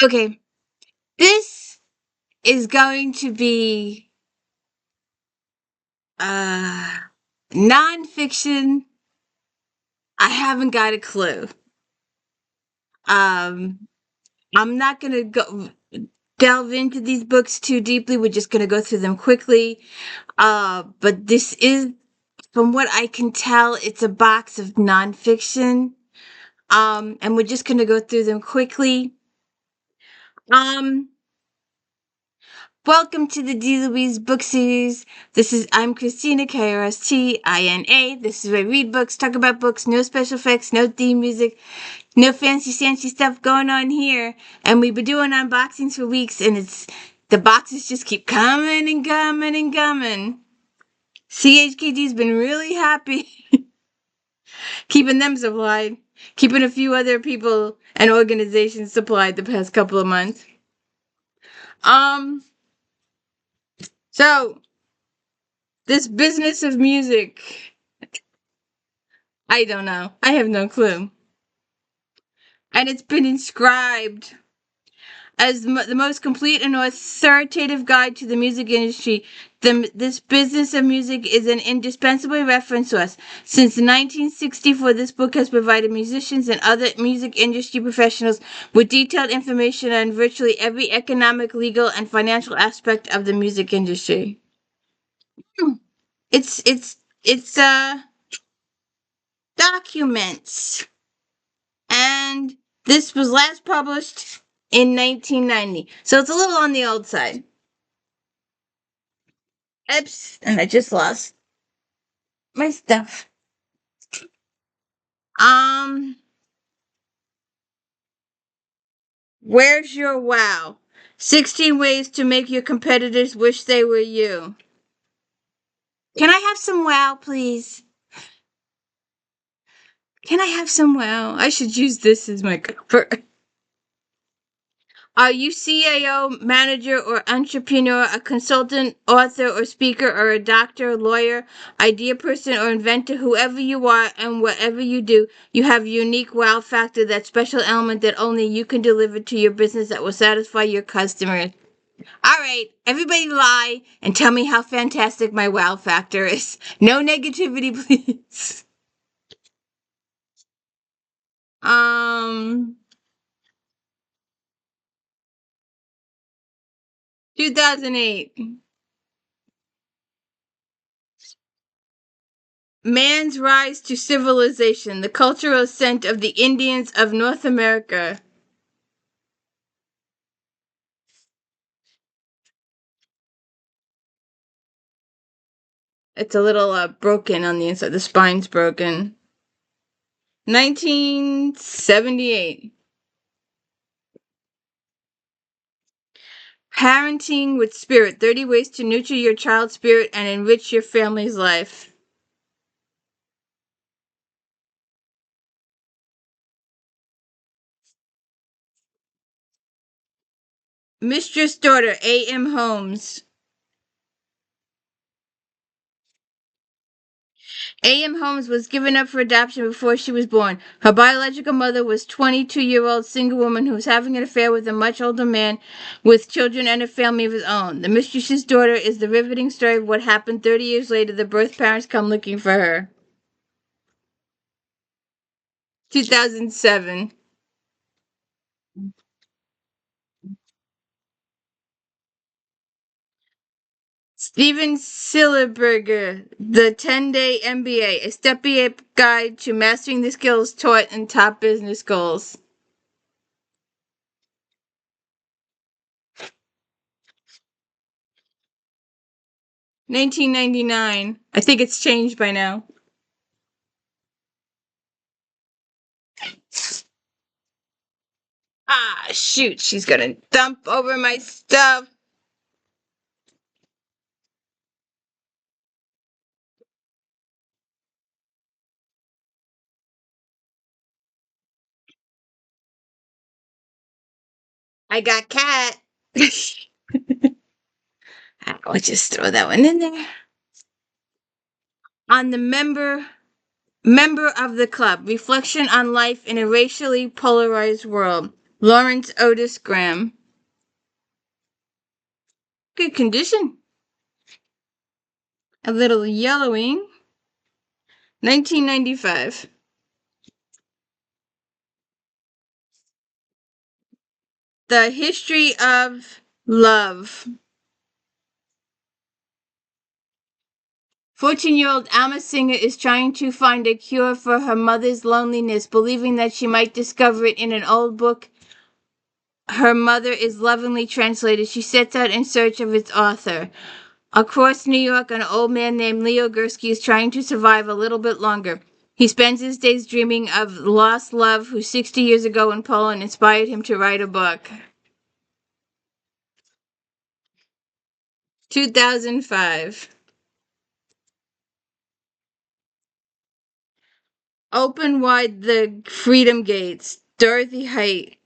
Okay, this is going to be nonfiction. I haven't got a clue. Um, I'm not gonna go delve into these books too deeply. We're just gonna go through them quickly. But this is, from what I can tell, it's a box of nonfiction. And we're just gonna go through them quickly. Um, Welcome to the D. Louise book series. I'm Christina, KRAUSS. This is where I read books, talk about books, no special effects, no theme music, no fancy stuff going on here. And we've been doing unboxings for weeks, and the boxes just keep coming and coming and coming. CHKD's been really happy keeping them supplied, keeping a few other people and organizations supplied the past couple of months. So this business of music, I don't know. I have no clue. And it's been inscribed as the most complete and authoritative guide to the music industry. This business of music is an indispensable reference source. Since 1964, this book has provided musicians and other music industry professionals with detailed information on virtually every economic, legal, and financial aspect of the music industry. It's documents. And this was last published in 1990. So it's a little on the old side. Oops, and I just lost my stuff. Um, where's your wow? 16 ways to make your competitors wish they were you. Can I have some wow, please? Can I have some wow? I should use this as my cover. Are you CAO, manager, or entrepreneur, a consultant, author, or speaker, or a doctor, lawyer, idea person, or inventor? Whoever you are and whatever you do, you have a unique wow factor, that special element that only you can deliver to your business that will satisfy your customers. All right, everybody lie and tell me how fantastic my wow factor is. No negativity, please. Um, 2008. Man's Rise to Civilization, the Cultural Ascent of the Indians of North America. It's a little broken on the inside. The spine's broken. 1978. Parenting with Spirit, 30 Ways to Nurture Your Child's Spirit and Enrich Your Family's Life. Mistress Daughter, A.M. Holmes. A.M. Holmes was given up for adoption before she was born. Her biological mother was a 22-year-old single woman who was having an affair with a much older man with children and a family of his own. The Mistress's Daughter is the riveting story of what happened 30 years later. The birth parents come looking for her. 2007. Steven Silberger, The 10-Day MBA, a step-by-step guide to mastering the skills taught in top business schools. 1999. I think it's changed by now. Ah, shoot, she's gonna dump over my stuff. I got cat. I'll just throw that one in there. On the member of the club, reflection on life in a racially polarized world. Lawrence Otis Graham. Good condition. A little yellowing. 1995. The History of Love. 14-year-old Alma Singer is trying to find a cure for her mother's loneliness, believing that she might discover it in an old book her mother is lovingly translated. She sets out in search of its author. Across New York, an old man named Leo Gursky is trying to survive a little bit longer. He spends his days dreaming of lost love who 60 years ago in Poland inspired him to write a book. 2005. Open Wide the Freedom Gates. Dorothy Height.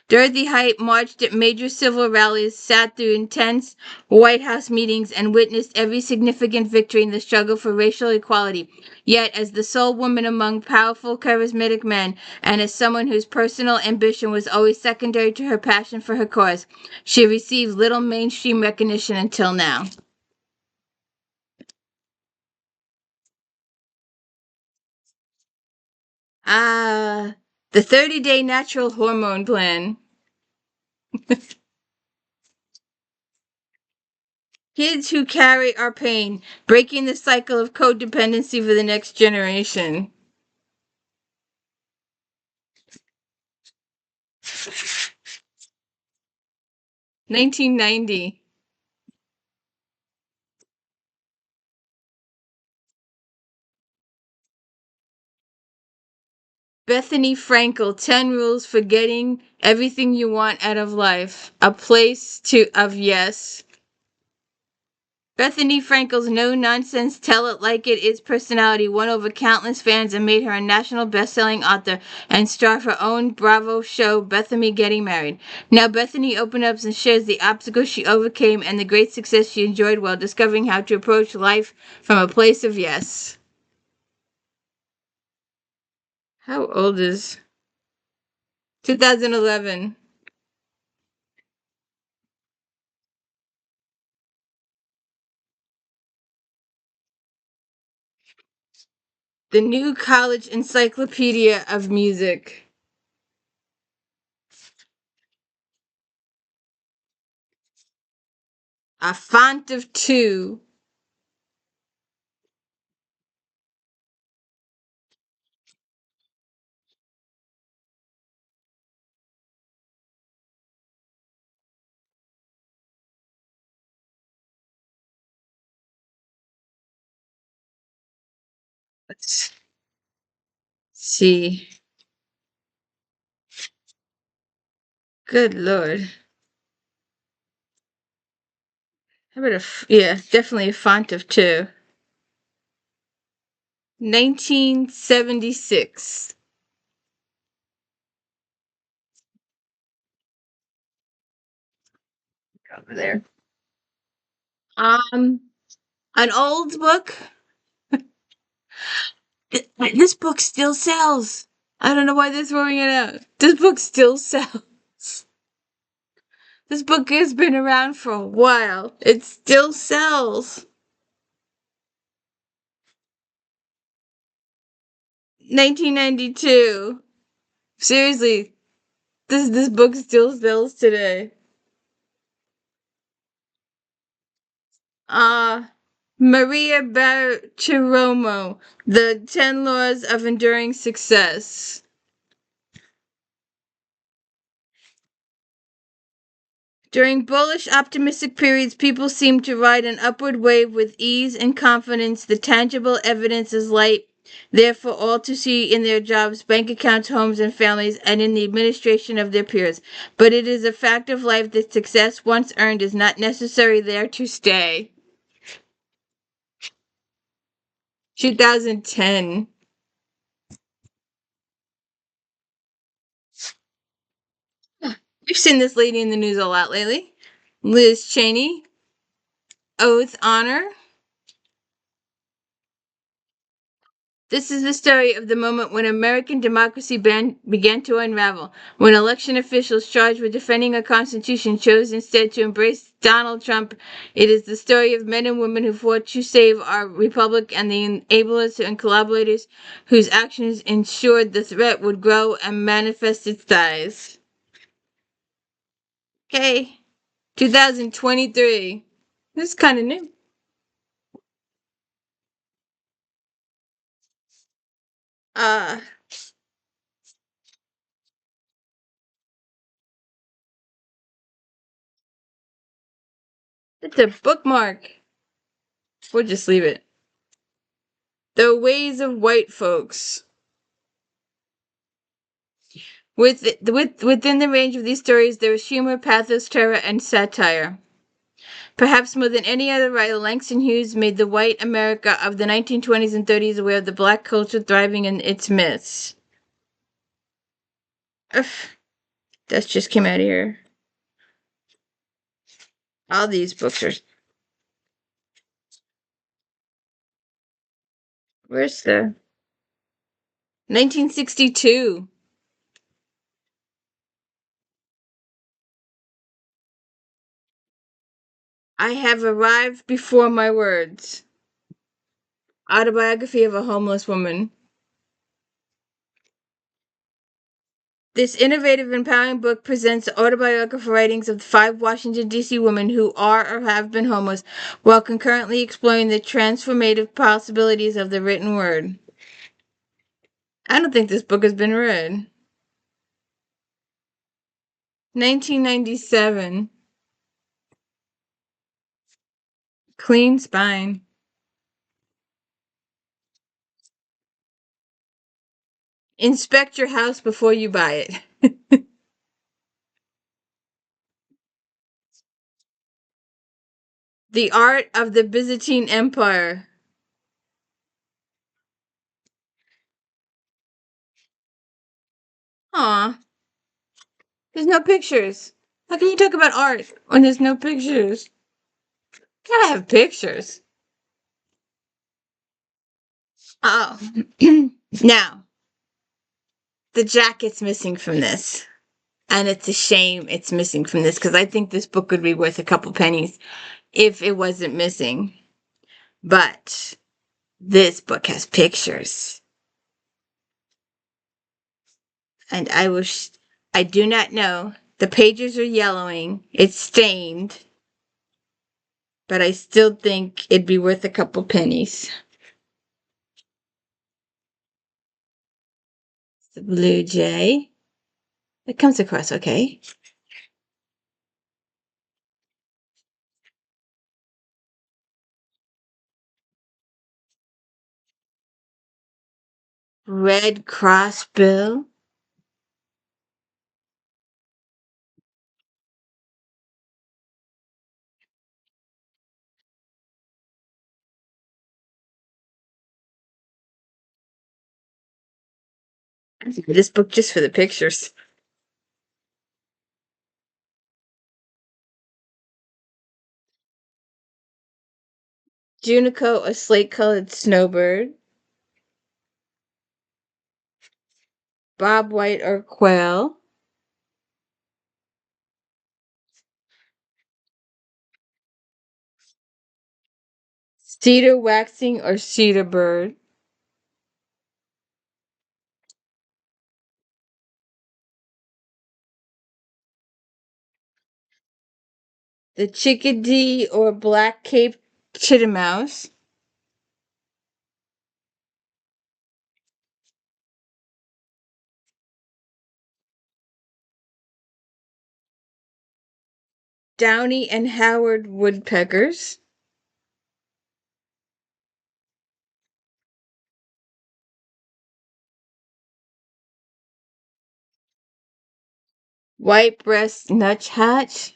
Dorothy Height marched at major civil rallies, sat through intense White House meetings, and witnessed every significant victory in the struggle for racial equality. Yet, as the sole woman among powerful, charismatic men, and as someone whose personal ambition was always secondary to her passion for her cause, she received little mainstream recognition until now. The 30-day natural hormone plan. Kids who carry our pain, breaking the cycle of codependency for the next generation. 1990. Bethany Frankel, 10 Rules for Getting Everything You Want Out of Life. A Place of Yes. Bethany Frankel's no-nonsense, tell-it-like-it-is personality won over countless fans and made her a national best-selling author and star of her own Bravo show, Bethany Getting Married. Now Bethany opens up and shares the obstacles she overcame and the great success she enjoyed while discovering how to approach life from a place of yes. How old is... 2011. The New College Encyclopedia of Music. A font of 2. Let's see. Good Lord. How about yeah, definitely a font of 2. 1976. Over there. An old book. This book still sells. I don't know why they're throwing it out. This book still sells. This book has been around for a while. It still sells. 1992. Seriously, this book still sells today. Maria Bartiromo, The 10 Laws of Enduring Success. During bullish, optimistic periods, people seem to ride an upward wave with ease and confidence. The tangible evidence is light, there for all to see in their jobs, bank accounts, homes, and families, and in the administration of their peers. But it is a fact of life that success once earned is not necessarily there to stay. 2010. We've seen this lady in the news a lot lately. Liz Cheney. Oath, honor. This is the story of the moment when American democracy began to unravel, when election officials charged with defending our Constitution chose instead to embrace Donald Trump. It is the story of men and women who fought to save our republic and the enablers and collaborators whose actions ensured the threat would grow and manifest its size. Okay, 2023. This is kind of new. Uh, it's a bookmark. We'll just leave it. The Ways of White Folks. Within the range of these stories, there is humor, pathos, terror, and satire. Perhaps more than any other writer, Langston Hughes made the white America of the 1920s and 30s aware of the black culture thriving in its midst. Ugh, that just came out of here. All these books are. Where's the 1962? I have arrived before my words. Autobiography of a homeless woman. This innovative, empowering book presents the autobiographical writings of 5 Washington, D.C. women who are or have been homeless, while concurrently exploring the transformative possibilities of the written word. I don't think this book has been read. 1997. Clean Spine. Inspect your house before you buy it. The Art of the Byzantine Empire. Aw. There's no pictures. How can you talk about art when there's no pictures? Gotta have pictures. Oh. Now, the jacket's missing from this. And it's a shame it's missing from this because I think this book would be worth a couple pennies if it wasn't missing. But this book has pictures. And I do not know. The pages are yellowing. It's stained. But I still think it'd be worth a couple pennies. The blue jay. It comes across okay. Red crossbill. This book just for the pictures. Junico, a slate-colored snowbird. Bob White or quail. Cedar waxing or cedar bird. The chickadee or black-caped chittermouse. Downy and Howard woodpeckers. White-breast nuthatch.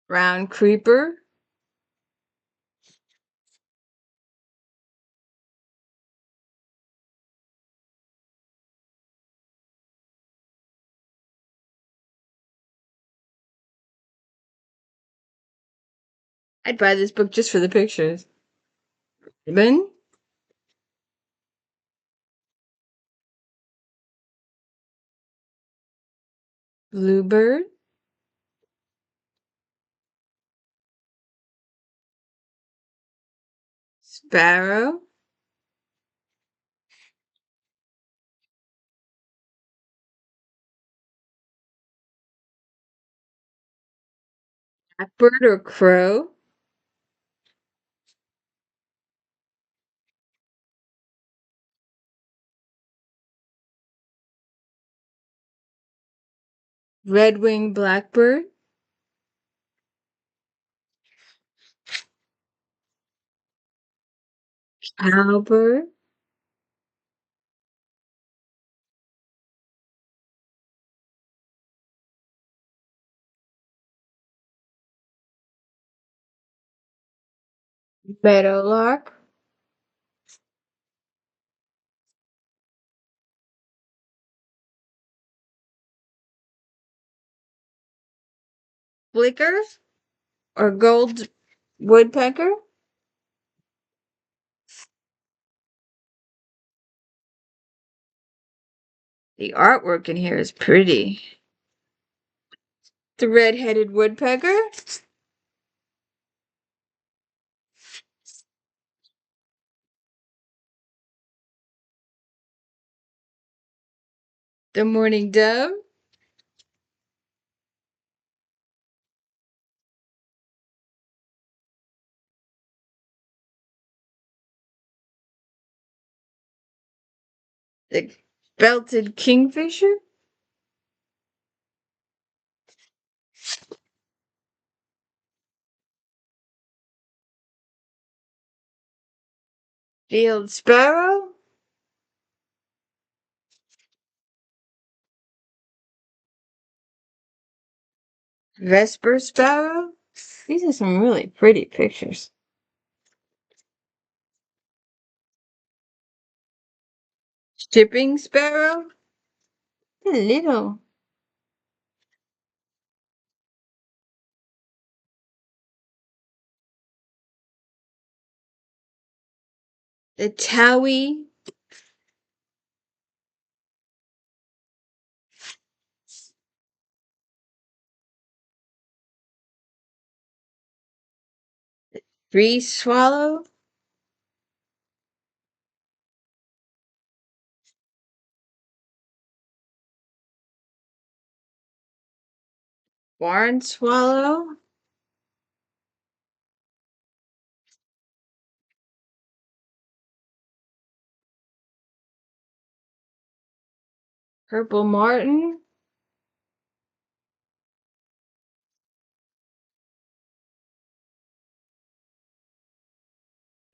Brown creeper. I'd buy this book just for the pictures. Ribbon, bluebird, sparrow, blackbird or crow, red-winged blackbird, cowbird, meadowlark, flicker or gold woodpecker. The artwork in here is pretty. The red-headed woodpecker, the mourning dove, the belted kingfisher, field sparrow, vesper sparrow. These are some really pretty pictures. Shipping sparrow, the little. The towie, tree swallow, barn swallow, purple martin,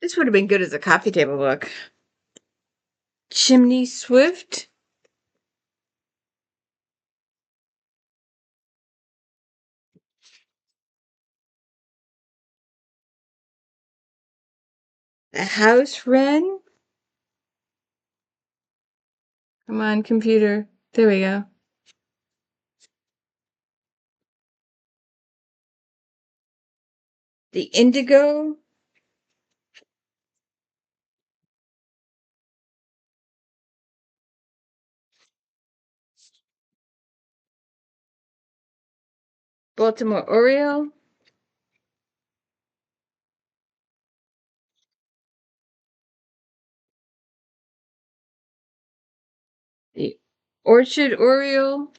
this would have been good as a coffee table book. Chimney swift, the house wren. Come on, computer. There we go. The indigo, Baltimore oriole, the orchard oriole,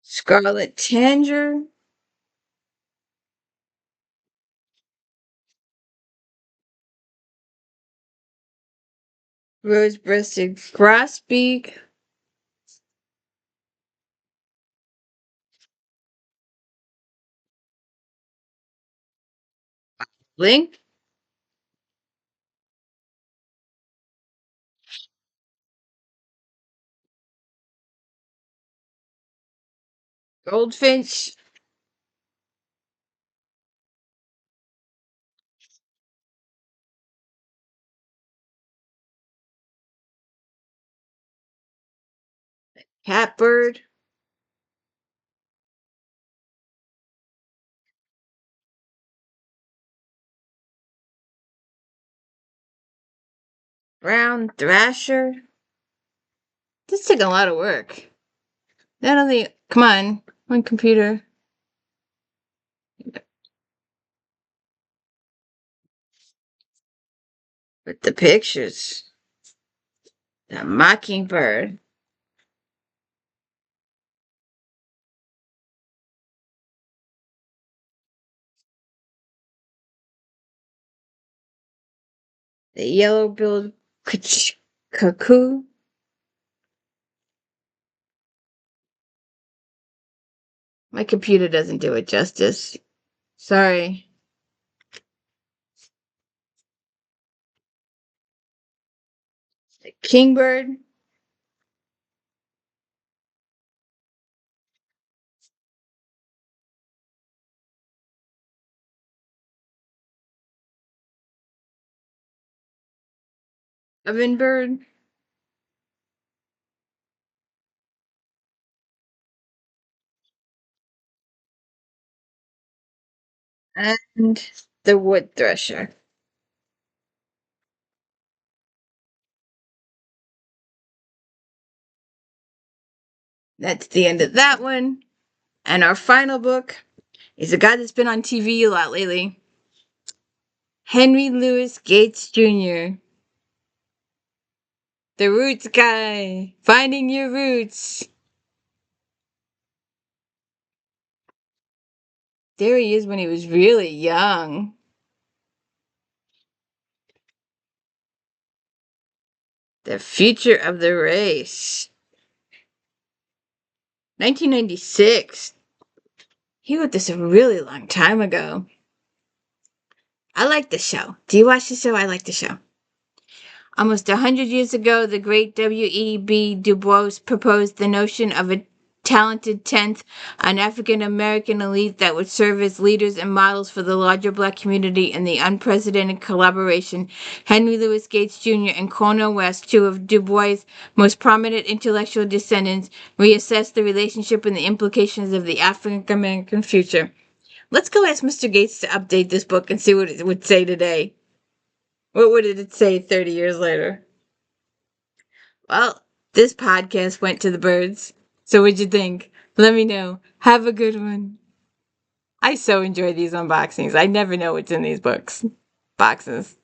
scarlet tanager, rose-breasted grosbeak, link, goldfinch, Catbird. Brown thrasher. This took a lot of work. Not only, come on, one computer. But the pictures. The mockingbird. The yellow-billed cuckoo. My computer doesn't do it justice. Sorry. The kingbird. Ovenbird. And the wood thresher. That's the end of that one. And our final book is a guy that's been on TV a lot lately. Henry Louis Gates Jr. The Roots Guy. Finding Your Roots. There he is when he was really young. The Future of the Race. 1996. He wrote this a really long time ago. I like the show. Do you watch the show? I like the show. Almost 100 years ago, the great W.E.B. Du Bois proposed the notion of a talented 10th, an African-American elite that would serve as leaders and models for the larger black community in the unprecedented collaboration. Henry Louis Gates Jr. and Cornel West, two of Du Bois' most prominent intellectual descendants, reassessed the relationship and the implications of the African-American future. Let's go ask Mr. Gates to update this book and see what it would say today. What would it say 30 years later? Well, this podcast went to the birds. So what'd you think? Let me know. Have a good one. I so enjoy these unboxings. I never know what's in these boxes.